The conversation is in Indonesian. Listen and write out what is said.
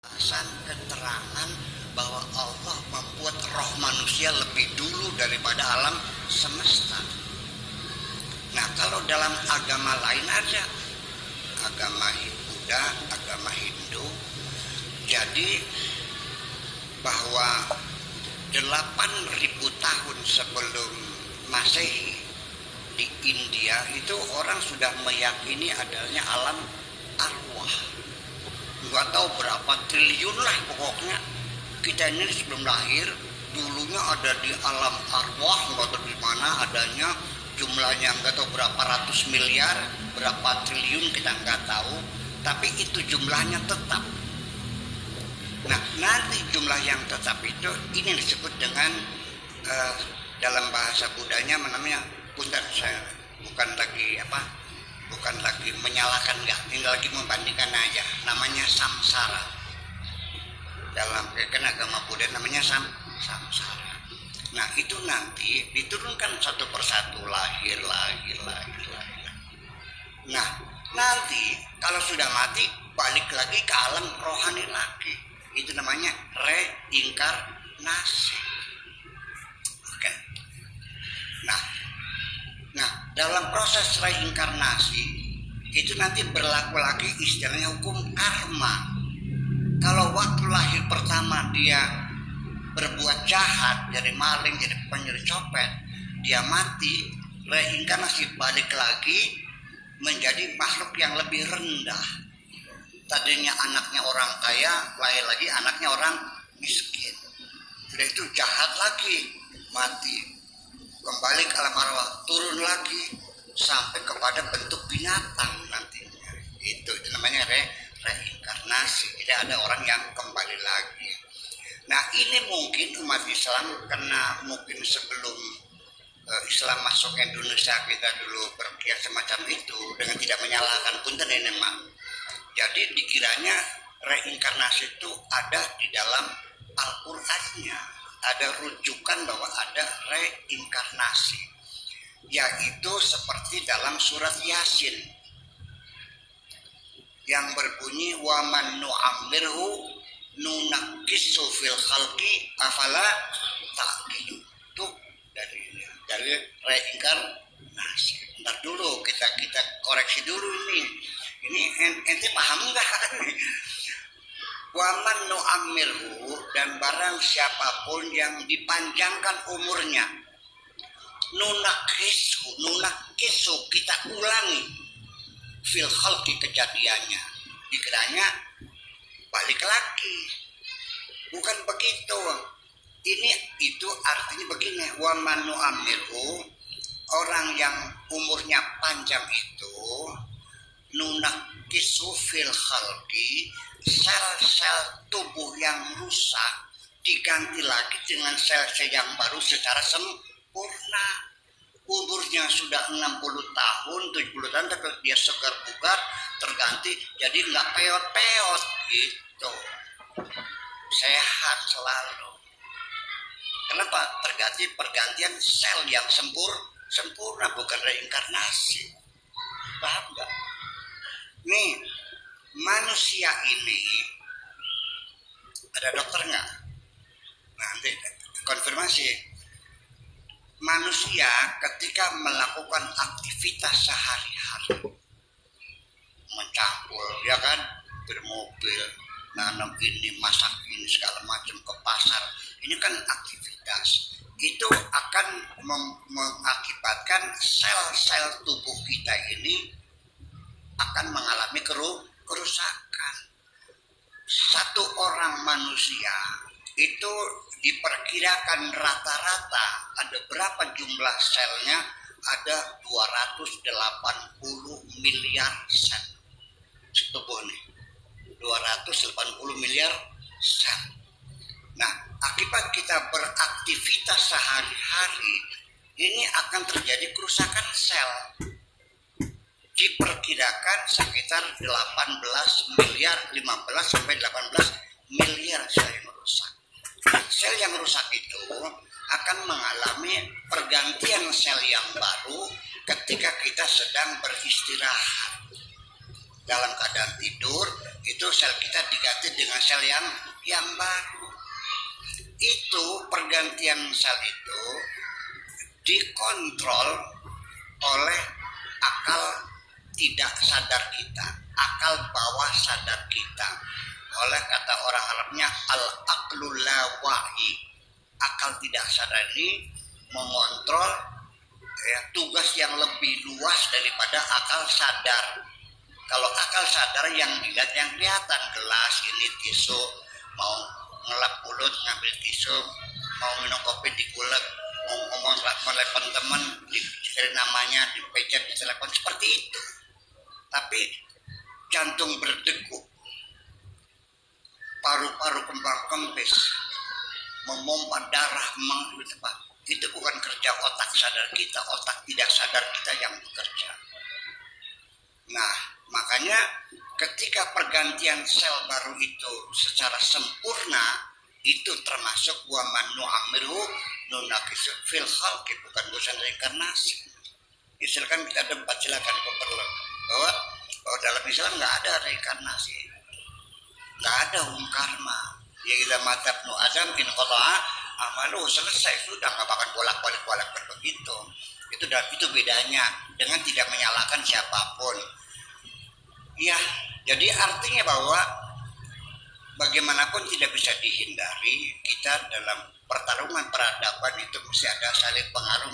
penjelasan keterangan bahwa Allah membuat roh manusia lebih dulu daripada alam semesta. Nah, kalau dalam agama lain ada agama Buddha, agama Hindu, jadi bahwa 8.000 tahun sebelum Masehi di India itu orang sudah meyakini adanya alam arwah. Nggak tahu berapa triliun lah pokoknya. Kita ini sebelum lahir dulunya ada di alam arwah, nggak tahu di mana adanya, jumlahnya nggak tahu berapa ratus miliar, berapa triliun kita nggak tahu, tapi itu jumlahnya tetap. Nah, nanti jumlah yang tetap itu ini disebut dengan dalam bahasa Buddhanya namanya, punten saya bukan lagi menyalahkan, enggak, tinggal lagi membandingkan aja, namanya samsara. Dalam agama Buddha namanya samsara. Nah, itu nanti diturunkan satu persatu, lahir. Nah, nanti kalau sudah mati balik lagi ke alam rohani lagi. Itu namanya reinkarnasi. Oke. Nah, dalam proses reinkarnasi itu nanti berlaku lagi istilahnya hukum karma. Kalau waktu lahir pertama dia berbuat jahat, jadi maling, jadi pencuri copet, dia mati, reinkarnasi balik lagi menjadi makhluk yang lebih rendah. Tadinya anaknya orang kaya, lahir lagi anaknya orang miskin. Sudah itu jahat lagi, mati, kembali ke alam arwah, turun lagi sampai kepada bentuk binatang nantinya. Itu namanya reinkarnasi. Tidak ada orang yang kembali lagi. Nah, ini mungkin umat Islam karena mungkin sebelum Islam masuk ke Indonesia kita dulu berpikir semacam itu dengan tidak menyalahkan, punten ini memang. Jadi dikiranya reinkarnasi itu ada di dalam Al-Qur'annya, ada rujukan bahwa ada reinkarnasi, yaitu seperti dalam surat Yasin yang berbunyi wa man nu'ammirhu nunakkisu fil khalqi afala ta'qilun. Itu dari reinkarnasi. Ntar dulu kita koreksi dulu ini. Ini ente paham enggak? Wa man nu'ammirhu, dan barang siapapun yang dipanjangkan umurnya, nunakkisu kita ulangi fil khalqi kejadiannya, dikiranya balik lagi. Bukan begitu. Itu artinya begini, wa man nu'ammirhu, orang yang umurnya panjang itu, nunakkisu fil khalqi, sel-sel tubuh yang rusak diganti lagi dengan sel-sel yang baru secara sempurna. Umurnya sudah 60 tahun, 70 tahun, tapi dia segar bugar, terganti jadi nggak peot-peot gitu, sehat selalu. Kenapa? Terganti pergantian sel yang sempurna, bukan reinkarnasi. Paham nggak? Nih, manusia ini ada dokter nggak? Nanti konfirmasi. Manusia ketika melakukan aktivitas sehari-hari, mencampur, ya kan, bermobil, nanam ini, masak ini, segala macam, ke pasar, ini kan aktivitas. Itu akan mengakibatkan sel-sel tubuh kita ini akan mengalami kerusakan. Satu orang manusia itu diperkirakan rata-rata ada berapa jumlah selnya? Ada 280 miliar sel tubuh ini, 280 miliar sel. Nah, akibat kita beraktivitas sehari-hari ini akan terjadi kerusakan sel. Diperkirakan sekitar 18 miliar, 15 sampai 18 miliar sel yang rusak. Sel yang rusak itu akan mengalami pergantian sel yang baru ketika kita sedang beristirahat. dalam keadaan tidur, itu sel kita diganti dengan sel yang baru. Itu pergantian sel itu dikontrol oleh akal tidak sadar kita, akal bawah sadar kita. Oleh kata orang Arabnya al-aqlul lawahi, akal tidak sadar ini mengontrol tugas yang lebih luas daripada akal sadar. Kalau akal sadar yang dilihat yang kelihatan, gelas ini tisu, mau ngelap mulut ngambil tisu, mau minum kopi digulek, mau ngomong telepon teman dicari namanya, dipecet di telepon, seperti itu. Tapi jantung berdegup, paru-paru kembang kempis, memompa darah, itu bukan kerja otak sadar kita, otak tidak sadar kita yang bekerja. Nah, makanya ketika pergantian sel baru itu secara sempurna, itu termasuk wa man nu'ammirhu nunaqisu fil khalqi, bukan urusan reinkarnasi. Silakan kita debat, silakan perlu bahwa dalam Islam nggak ada reinkarnasi, nggak ada karma. Ya ila matabnu adam in qata'a amalu, selesai sudah, nggak bakal bolak-balik begitu. Itu bedanya dengan tidak menyalahkan siapapun. Ya, jadi artinya bahwa bagaimanapun tidak bisa dihindari, kita dalam pertarungan peradaban itu mesti ada saling pengaruh